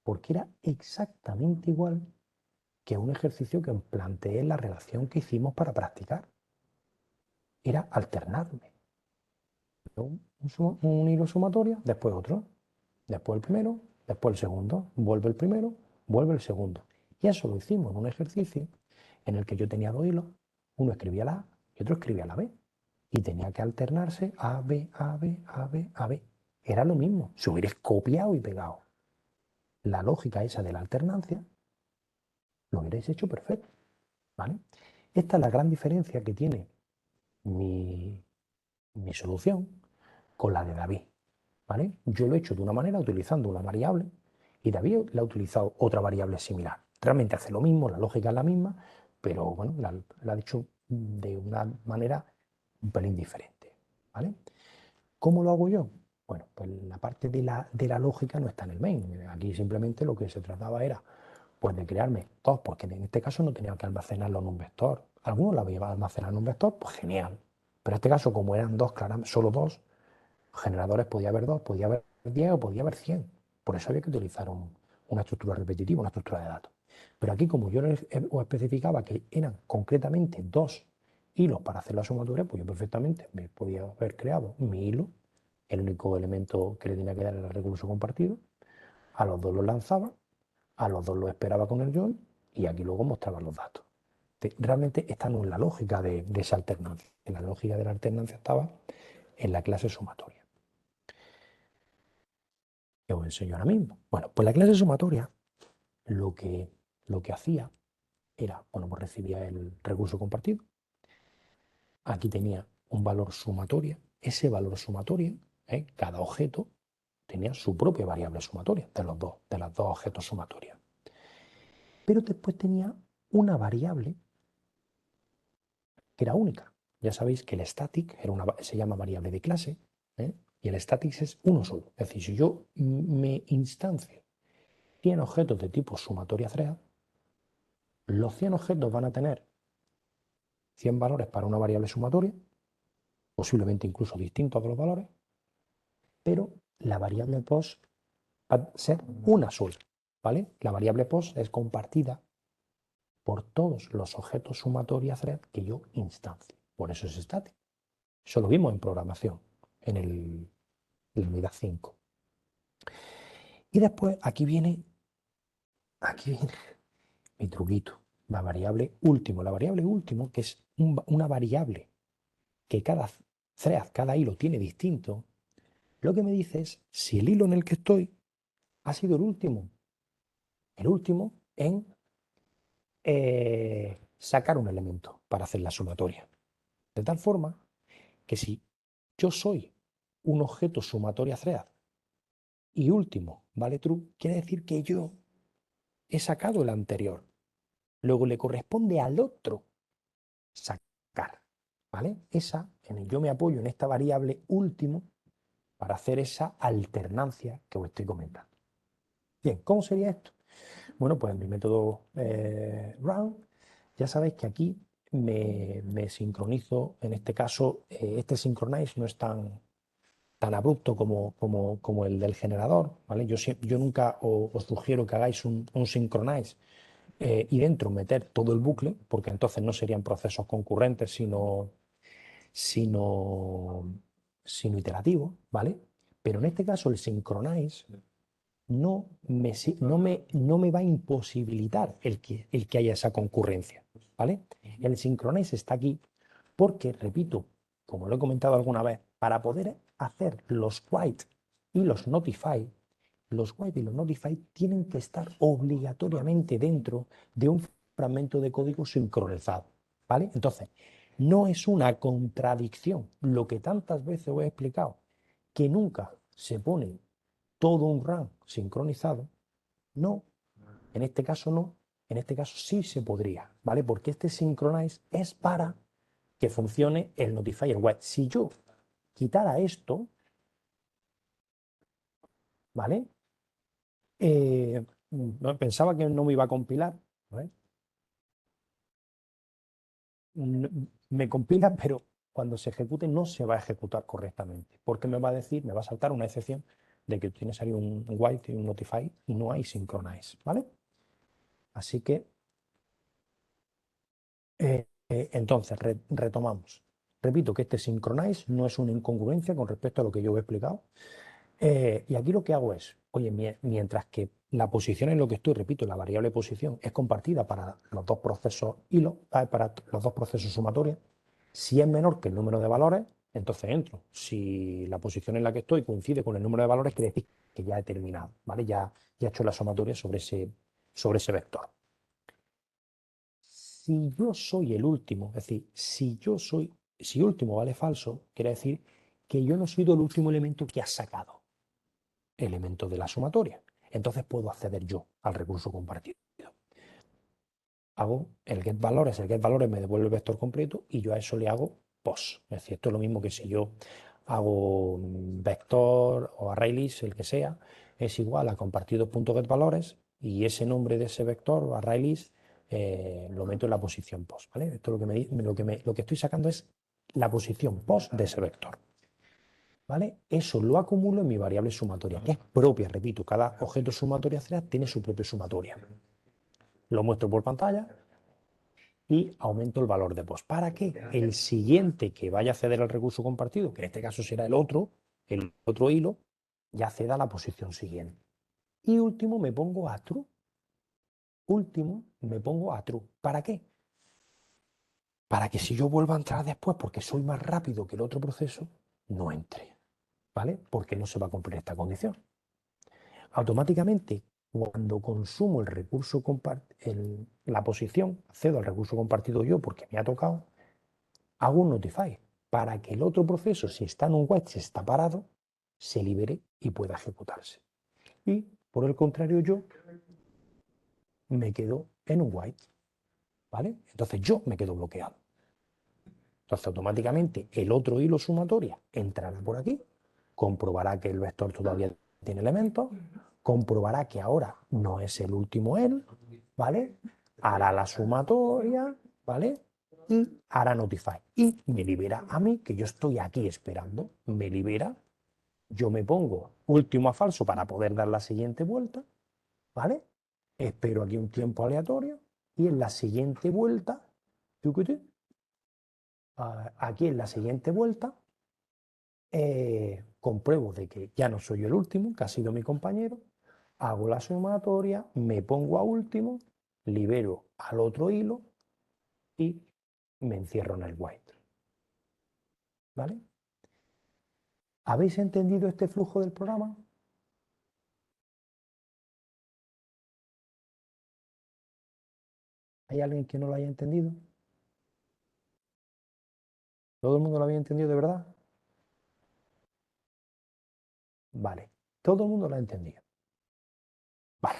porque era exactamente igual que un ejercicio que planteé en la relación que hicimos para practicar. Era alternarme. Un hilo sumatorio, después otro, después el primero, después el segundo, vuelve el primero, vuelve el segundo. Y eso lo hicimos en un ejercicio en el que yo tenía dos hilos, uno escribía la A y otro escribía la B. Y tenía que alternarse A, B, A, B, A, B, A, B. Era lo mismo, si hubierais copiado y pegado la lógica esa de la alternancia, lo hubierais hecho perfecto, ¿vale? Esta es la gran diferencia que tiene mi solución con la de David, ¿vale? Yo lo he hecho de una manera utilizando una variable y David la ha utilizado otra variable similar. Realmente hace lo mismo, la lógica es la misma, pero bueno, la ha hecho de una manera un pelín diferente, ¿vale? ¿Cómo lo hago yo? Bueno, pues la parte de la lógica no está en el main. Aquí simplemente lo que se trataba era pues de crearme dos, porque en este caso no tenía que almacenarlo en un vector. Algunos lo habían almacenado en un vector, pues genial. Pero en este caso, como eran dos, solo dos generadores, podía haber dos, podía haber 10 o podía haber 100. Por eso había que utilizar una estructura repetitiva, una estructura de datos. Pero aquí, como yo os especificaba que eran concretamente dos hilos para hacer la sumatoria, pues yo perfectamente me podía haber creado mi hilo, el único elemento que le tenía que dar era el recurso compartido, a los dos los lanzaba, a los dos los esperaba con el join y aquí luego mostraba los datos. Realmente esta no es la lógica de esa alternancia. La lógica de la alternancia estaba en la clase sumatoria, que os enseño ahora mismo. Bueno, pues la clase sumatoria lo que hacía era, bueno, pues recibía el recurso compartido. Aquí tenía un valor sumatoria. Ese valor sumatoria, cada objeto tenía su propia variable sumatoria de las dos objetos sumatorias. Pero después tenía una variable que era única. Ya sabéis que el static se llama variable de clase, y el static es uno solo. Es decir, si yo me instancio 100 objetos de tipo sumatoria thread, los 100 objetos van a tener 100 valores para una variable sumatoria, posiblemente incluso distintos de los valores, pero la variable post va a ser una sola, ¿vale? La variable post es compartida por todos los objetos sumatoria thread que yo instancio. Por eso es static. Eso lo vimos en programación, en la unidad 5. Y después aquí viene mi truquito, la variable último. La variable último, que es una variable que cada thread, cada hilo tiene distinto, lo que me dice es si el hilo en el que estoy ha sido el último en sacar un elemento para hacer la sumatoria. De tal forma que si yo soy un objeto sumatoria thread y último vale true, quiere decir que yo he sacado el anterior. Luego le corresponde al otro sacar, ¿vale? Yo me apoyo en esta variable último para hacer esa alternancia que os estoy comentando. Bien, ¿cómo sería esto? Bueno, pues en mi método round, ya sabéis que aquí me sincronizo, en este caso, este synchronize no es tan abrupto como el del generador, ¿vale? Yo nunca os sugiero que hagáis un synchronize y dentro meter todo el bucle, porque entonces no serían procesos concurrentes, sino, sino iterativos, ¿vale? Pero en este caso el synchronize no me va a imposibilitar el que haya esa concurrencia, ¿vale? El synchronize está aquí porque, repito, como lo he comentado alguna vez, para poder hacer los write y los write y los notify tienen que estar obligatoriamente dentro de un fragmento de código sincronizado, ¿vale? Entonces, no es una contradicción lo que tantas veces os he explicado, que nunca se pone todo un RAM sincronizado. No, en este caso no, en este caso sí se podría, ¿vale? Porque este synchronize es para que funcione el notifier web. Si yo quitara esto, ¿vale? Pensaba que no me iba a compilar, ¿vale? Me compila, pero cuando se ejecute no se va a ejecutar correctamente, porque me va a decir, me va a saltar una excepción de que tiene que salir un white y un notify y no hay synchronize, ¿vale? Así que entonces, retomamos. Repito que este synchronize no es una incongruencia con respecto a lo que yo he explicado. Y aquí lo que hago es, oye, mientras que la posición en lo que estoy, repito, la variable posición es compartida para los dos procesos hilo, para los dos procesos sumatorios, si es menor que el número de valores, entonces entro. Si la posición en la que estoy coincide con el número de valores, quiere decir que ya he terminado, ¿vale? Ya he hecho la sumatoria sobre ese vector. Si yo soy el último, es decir, si último vale falso, quiere decir que yo no he sido el último elemento que ha sacado elemento de la sumatoria. Entonces puedo acceder yo al recurso compartido. Hago el get valores me devuelve el vector completo y yo a eso le hago post. Es decir, esto es lo mismo que si yo hago vector o ArrayList, el que sea, es igual a compartido.getValores y ese nombre de ese vector o ArrayList lo meto en la posición post, ¿vale? Esto lo que estoy sacando es la posición post de ese vector, ¿vale? Eso lo acumulo en mi variable sumatoria, que es propia, repito, cada objeto sumatoria thread tiene su propia sumatoria. Lo muestro por pantalla y aumento el valor de post para que el siguiente que vaya a acceder al recurso compartido, que en este caso será el otro hilo, ya acceda a la posición siguiente. Y último me pongo a true. ¿Para qué? Para que si yo vuelvo a entrar después, porque soy más rápido que el otro proceso, no entre, ¿vale? Porque no se va a cumplir esta condición. Automáticamente, cuando consumo el recurso la posición, accedo al recurso compartido yo porque me ha tocado, hago un notify para que el otro proceso, si está en un wait, si está parado, se libere y pueda ejecutarse. Y por el contrario, yo me quedo en un wait, ¿vale? Entonces yo me quedo bloqueado. Entonces automáticamente el otro hilo sumatoria entrará por aquí, comprobará que el vector todavía tiene elementos, comprobará que ahora no es el último él, ¿vale? Hará la sumatoria, ¿vale? Y hará notify. Y me libera a mí, que yo estoy aquí esperando, me libera, yo me pongo último a falso para poder dar la siguiente vuelta, ¿vale? Espero aquí un tiempo aleatorio y en la siguiente vuelta, aquí en la siguiente vuelta, compruebo de que ya no soy el último, que ha sido mi compañero, hago la sumatoria, me pongo a último, libero al otro hilo y me encierro en el white. ¿Vale? ¿Habéis entendido este flujo del programa? ¿Hay alguien que no lo haya entendido? ¿Todo el mundo lo había entendido de verdad? Vale, todo el mundo lo ha entendido. Vale,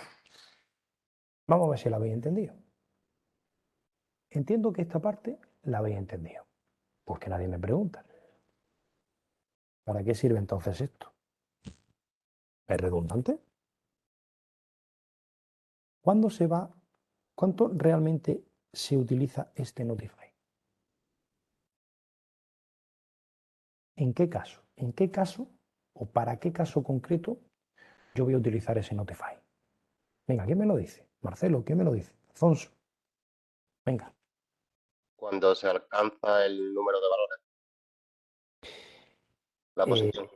vamos a ver si lo habéis entendido. entiendo que esta parte la habéis entendido, porque nadie me pregunta. ¿Para qué sirve entonces esto? ¿Es redundante? ¿Cuánto realmente se utiliza este Notify? ¿En qué caso? ¿En qué caso o para qué caso concreto yo voy a utilizar ese Notify? Venga, ¿quién me lo dice? Marcelo, ¿quién me lo dice? Alfonso. Venga. Cuando se alcanza el número de valores, la posición,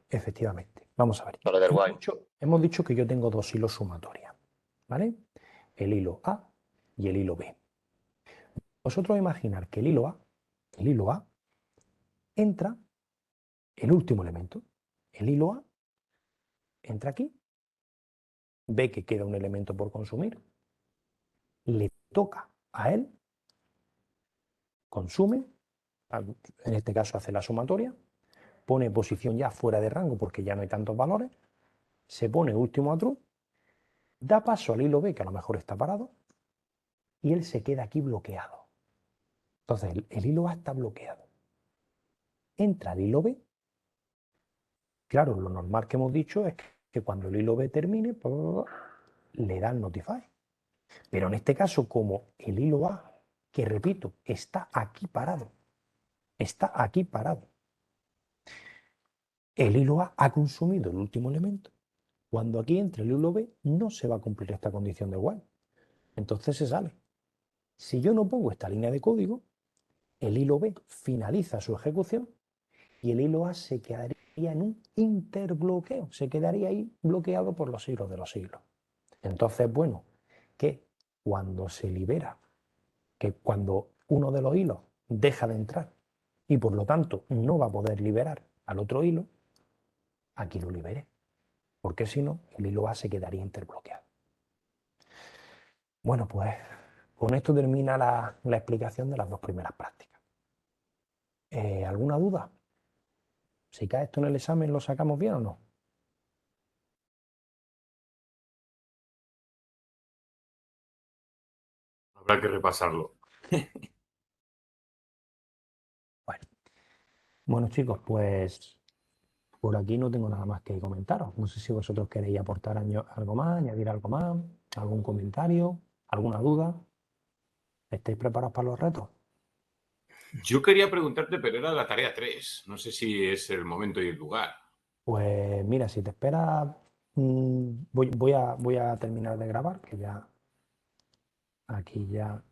Efectivamente. Vamos a ver. para del while. Hemos dicho que yo tengo dos hilos sumatorias, ¿vale? El hilo A y el hilo B. Vosotros imaginar que el hilo A entra el último elemento. El hilo A entra aquí, ve que queda un elemento por consumir, le toca a él, consume, en este caso hace la sumatoria, pone posición ya fuera de rango porque ya no hay tantos valores, se pone último a true, da paso al hilo B que a lo mejor está parado y él se queda aquí bloqueado. Entonces el hilo A está bloqueado. Entra el hilo B. Claro, lo normal que hemos dicho es que cuando el hilo B termine, le da el notify. Pero en este caso, como el hilo A, que repito, está aquí parado, el hilo A ha consumido el último elemento. Cuando aquí entre el hilo B, no se va a cumplir esta condición de while. Entonces se sale. Si yo no pongo esta línea de código, el hilo B finaliza su ejecución y el hilo A se quedaría en un interbloqueo, se quedaría ahí bloqueado por los siglos de los siglos. Entonces, bueno, que cuando se libera, que cuando uno de los hilos deja de entrar y por lo tanto no va a poder liberar al otro hilo, aquí lo libere, porque si no, el hilo A se quedaría interbloqueado. Bueno, pues con esto termina la explicación de las dos primeras prácticas. ¿Alguna duda? Si cae esto en el examen, ¿lo sacamos bien o no? Habrá que repasarlo. Bueno, chicos, pues por aquí no tengo nada más que comentaros. No sé si vosotros queréis aportar algo más, añadir algo más, algún comentario, alguna duda. ¿Estáis preparados para los retos? Yo quería preguntarte, pero era la tarea 3. No sé si es el momento y el lugar. Pues mira, si te esperas, voy a terminar de grabar, que ya aquí ya